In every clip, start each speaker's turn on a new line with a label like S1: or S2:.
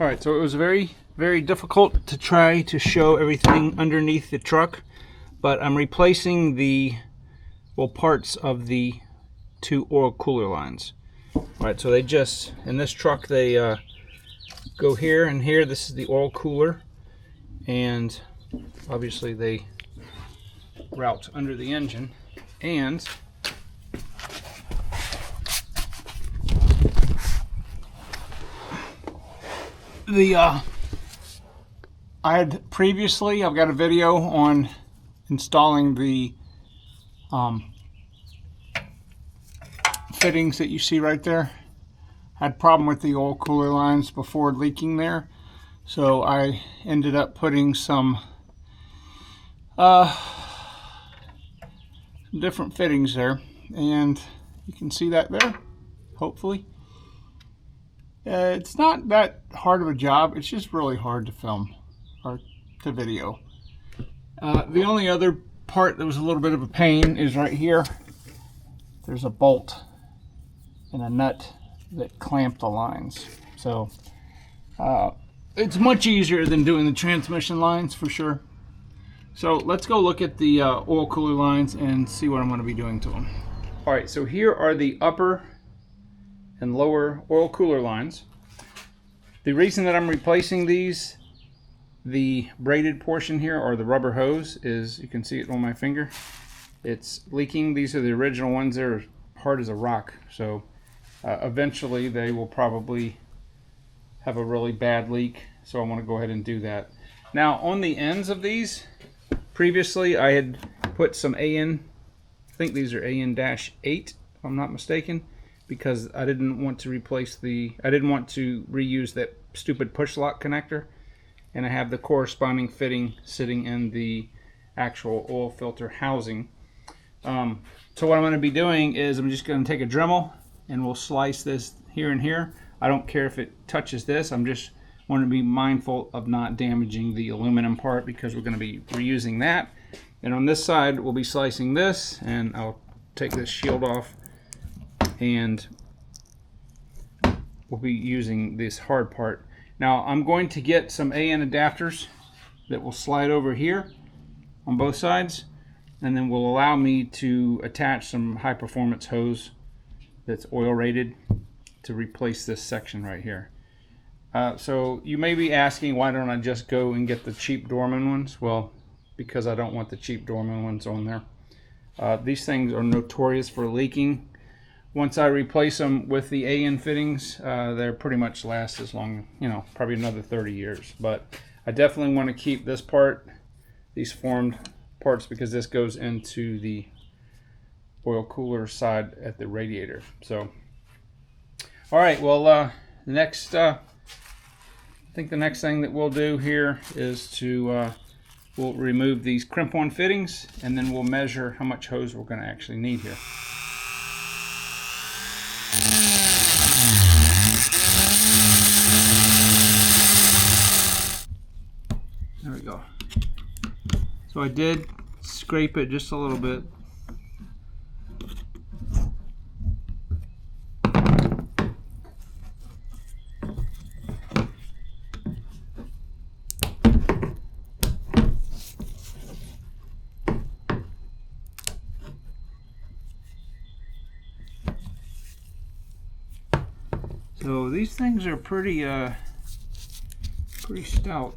S1: All right, so it was very difficult to try to show everything underneath the truck, but I'm replacing the parts of the two oil cooler lines. All right, so they just, in this truck, they go here and here. This is the oil cooler, and obviously they route under the engine. And I've got a video on installing the fittings that you see right there. I had a problem with the oil cooler lines before leaking there, so I ended up putting some different fittings there, and you can see that there, hopefully. It's not that hard of a job, it's just really hard to film or to video. The only other part that was a little bit of a pain is right here. There's a bolt and a nut that clamp the lines. So it's much easier than doing the transmission lines for sure. So let's go look at the oil cooler lines and see what I'm going to be doing to them. All right, so here are the upper and lower oil cooler lines. The reason that I'm replacing these, the braided portion here, or the rubber hose, is, you can see it on my finger, it's leaking. These are the original ones. They're hard as a rock, so eventually they will probably have a really bad leak, so I want to go ahead and do that. Now on the ends of these, previously I had put some AN, I think these are AN-8 if I'm not mistaken, because I didn't want to reuse that stupid push lock connector, and I have the corresponding fitting sitting in the actual oil filter housing. So what I'm going to be doing is I'm just going to take a Dremel and we'll slice this here and here. I don't care if it touches this. I'm just want to be mindful of not damaging the aluminum part, because we're going to be reusing that. And on this side we'll be slicing this, and I'll take this shield off, and we'll be using this hard part. Now I'm going to get some AN adapters that will slide over here on both sides, and then will allow me to attach some high performance hose that's oil rated to replace this section right here. So you may be asking, why don't I just go and get the cheap Dorman ones? Well, because I don't want the cheap Dorman ones on there. These things are notorious for leaking. Once I replace them with the AN fittings, they're pretty much last as long, probably another 30 years. But I definitely want to keep this part, these formed parts, because this goes into the oil cooler side at the radiator. So, all right, well, I think the next thing that we'll do here is we'll remove these crimp-on fittings, and then we'll measure how much hose we're going to actually need here. There we go. So I did scrape it just a little bit. So these things are pretty stout.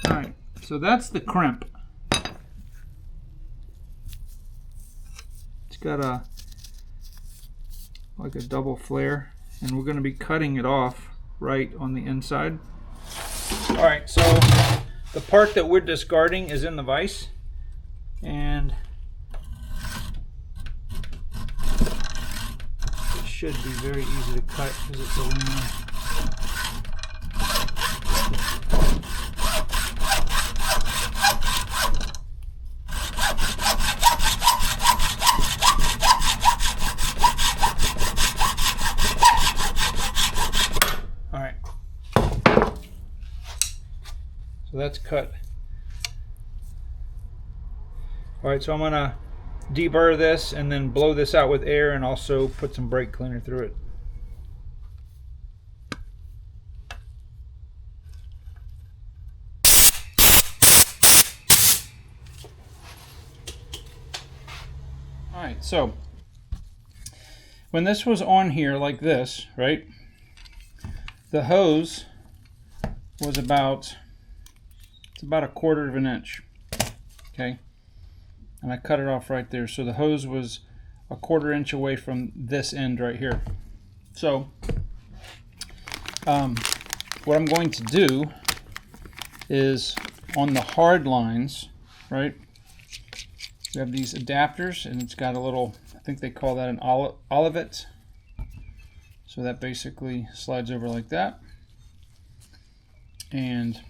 S1: All right, so that's the crimp. It's got like a double flare, and we're going to be cutting it off right on the inside. All right, so the part that we're discarding is in the vise, and it should be very easy to cut because it's aluminum. So that's cut. All right, so I'm gonna deburr this and then blow this out with air, and also put some brake cleaner through it. right, so when this was on here like this, right, the hose was about, it's about 1/4 of an inch, okay, and I cut it off right there. So the hose was 1/4 inch away from this end right here. So what I'm going to do is on the hard lines, right, we have these adapters, and it's got a little, I think they call that an olivet. So that basically slides over like that. And,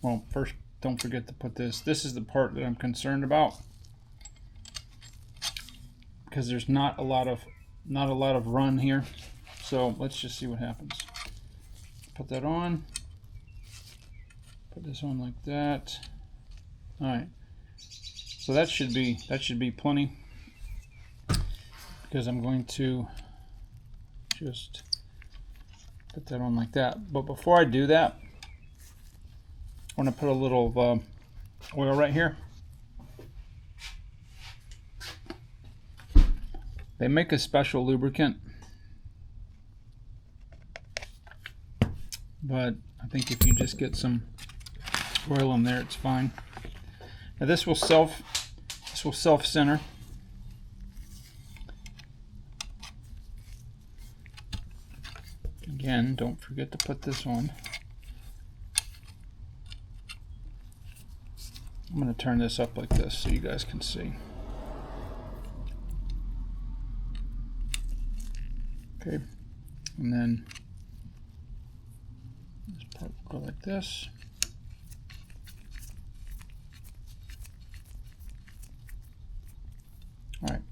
S1: well, first, don't forget to put this. This is the part that I'm concerned about, because there's not a lot of run here. So let's just see what happens. Put that on. Put this on like that. All right. So that should be plenty, because I'm going to just put that on like that. But before I do that, I want to put a little oil right here. They make a special lubricant, but I think if you just get some oil in there, it's fine. Now this will self-center. Again, don't forget to put this on. I'm going to turn this up like this so you guys can see. Okay, and then this part will go like this. All right,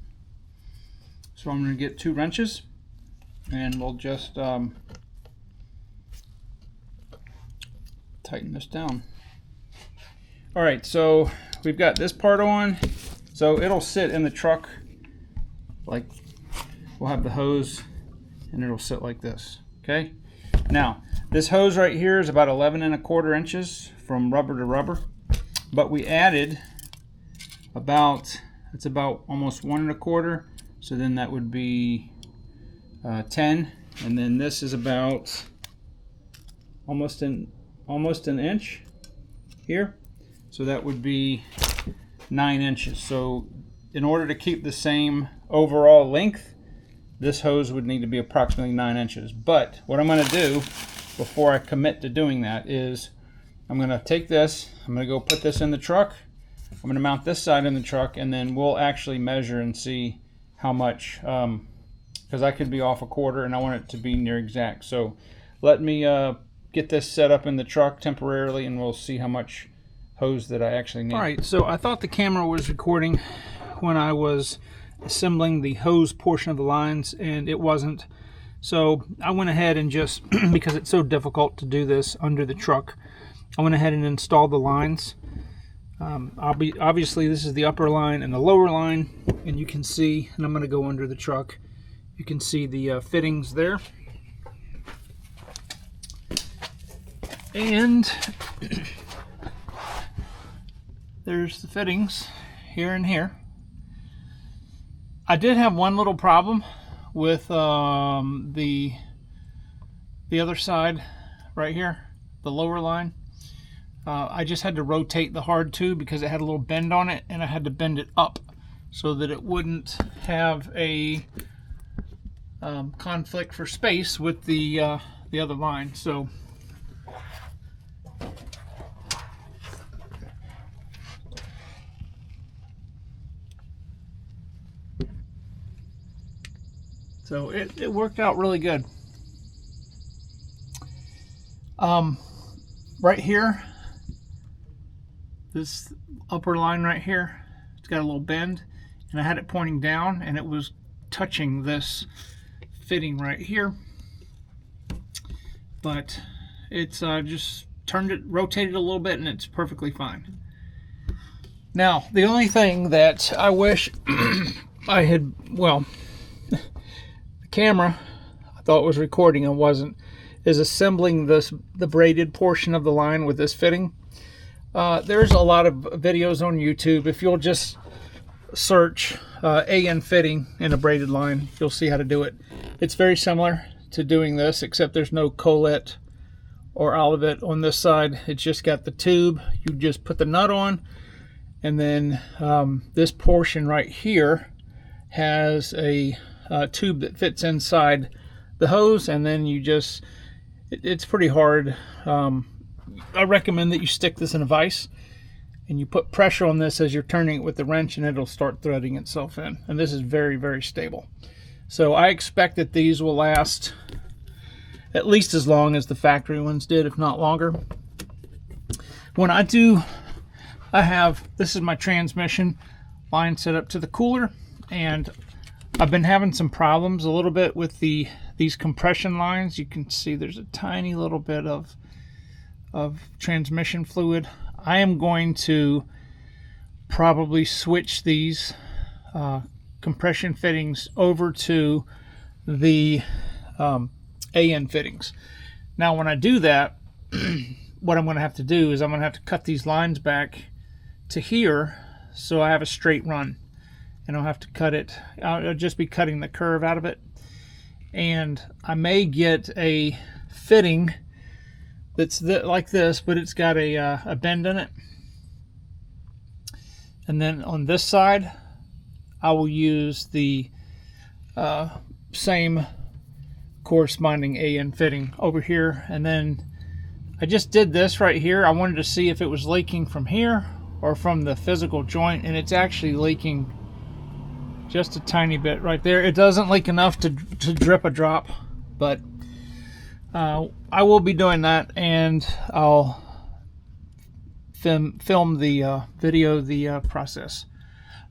S1: so I'm going to get 2 wrenches, and we'll just tighten this down. All right, so we've got this part on, so it'll sit in the truck, like we'll have the hose, and it'll sit like this. Okay, now this hose right here is about 11 1/4 inches from rubber to rubber, but we added about, it's about almost 1 1/4, so then that would be 10, and then this is about almost an inch here, so that would be 9 inches. So in order to keep the same overall length, this hose would need to be approximately 9 inches. But what I'm going to do before I commit to doing that is I'm going to take this, I'm going to go put this in the truck, I'm going to mount this side in the truck, and then we'll actually measure and see how much, because I could be off 1/4 and I want it to be near exact. So let me get this set up in the truck temporarily, and we'll see how much hose that I actually need. All right, so I thought the camera was recording when I was assembling the hose portion of the lines, and it wasn't. So I went ahead and just, because it's so difficult to do this under the truck, I went ahead and installed the lines. Obviously this is the upper line and the lower line, and you can see, and I'm going to go under the truck, you can see the fittings there. And there's the fittings here and here. I did have one little problem with the other side right here, the lower line. I just had to rotate the hard tube because it had a little bend on it, and I had to bend it up so that it wouldn't have a conflict for space with the other line. So it worked out really good. Right here, this upper line right here, it's got a little bend, and I had it pointing down, and it was touching this fitting right here. But it's just rotated a little bit, and it's perfectly fine. Now, the only thing that I wish I had, well, the camera I thought was recording and wasn't, is assembling the braided portion of the line with this fitting. There's a lot of videos on YouTube. If you'll just search AN fitting in a braided line, you'll see how to do it. It's very similar to doing this, except there's no collet or olivet on this side. It's just got the tube. You just put the nut on, and then this portion right here has a tube that fits inside the hose, and then you just, it's pretty hard. I recommend that you stick this in a vise and you put pressure on this as you're turning it with the wrench, and it'll start threading itself in. And this is very, very stable. So I expect that these will last at least as long as the factory ones did, if not longer. When I do, this is my transmission line set up to the cooler, and I've been having some problems a little bit with these compression lines. You can see there's a tiny little bit of transmission fluid. I am going to probably switch these compression fittings over to the AN fittings. Now when I do that, what I'm going to have to do is I'm going to have to cut these lines back to here so I have a straight run, and I'll have to cut it. I'll just be cutting the curve out of it, and I may get a fitting that's like this, but it's got a bend in it. And then on this side, I will use the same corresponding AN fitting over here. And then I just did this right here. I wanted to see if it was leaking from here or from the physical joint, and it's actually leaking just a tiny bit right there. It doesn't leak enough to drip a drop, but I will be doing that, and I'll film the video, the process.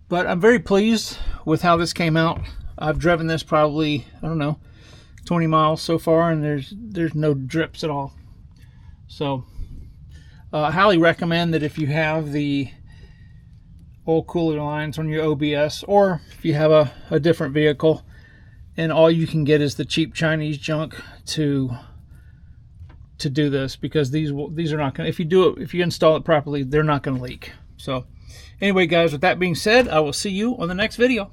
S1: But I'm very pleased with how this came out. I've driven this probably, I don't know, 20 miles so far, and there's no drips at all. So I highly recommend that if you have the oil cooler lines on your OBS, or if you have a different vehicle and all you can get is the cheap Chinese junk to do this, because these are not going to, if you install it properly, they're not going to leak. So anyway, guys, with that being said, I will see you on the next video.